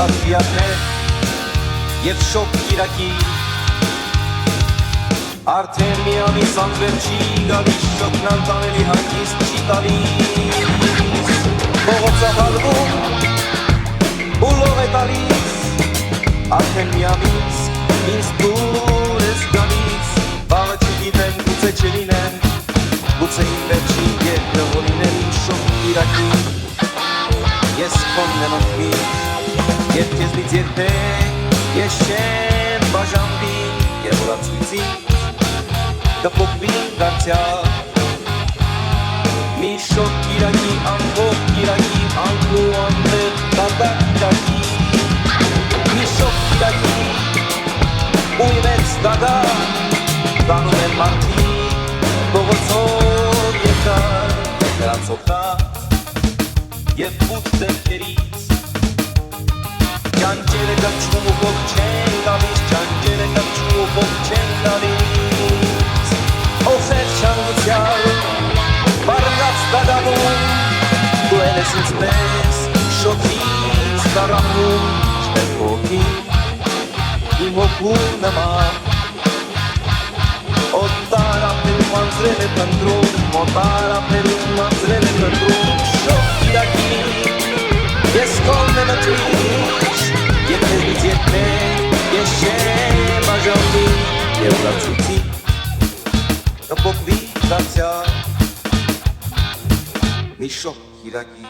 Ատվիատներ և շոկ կիրակի Արդեն մի ամիս անձրև չի գալիս շոկն անտանելի հանգիստ չի տալիս Փողոց ախալվում ուլող է տալիս Արդեն մի ամիս ինձ դուր ես գալիս Վաղը չգիտեմ գուցե չլինեմ Գուցե իմ վերջին երկը որ լինեմ շոկ կիրակի Ես քոնն եմ ըմբիշ Եվ քեզնից երբեք ես չեմ բաժանվի Եվ օրացույցի կփոխվի դարձյալ Մի շոկ կիրակի, ամբողջ կիրակի, անկու անտեղ դանդաղ կիրակի Մի շոկ կիրակի, ու մեծ դադար Տանում են մարդի, փողոցով երկար Նրանցով խաղ և ութ դեպքերից Ճանճերը կպչում ու ով չեն գալիս Ճանճերը կպչում ու ով չեն գալիս Ոխեր չանգուցյալ, վարնած դադանում Դու էլ ես ինձ պես, շոքից տարանում Չներ հոգի, իմ հոգու նման Օտարապերում անձրև է պնդրում Օտարապերում անձրև է պնդրում Շոք կիրակի, ես քոնն եմ ըմբիշ Եվ քեզնից երբեք ես չեմ բաժանվի Եվ օրացույցի կփոխվի դարձյալ Մի շոկ կիրակի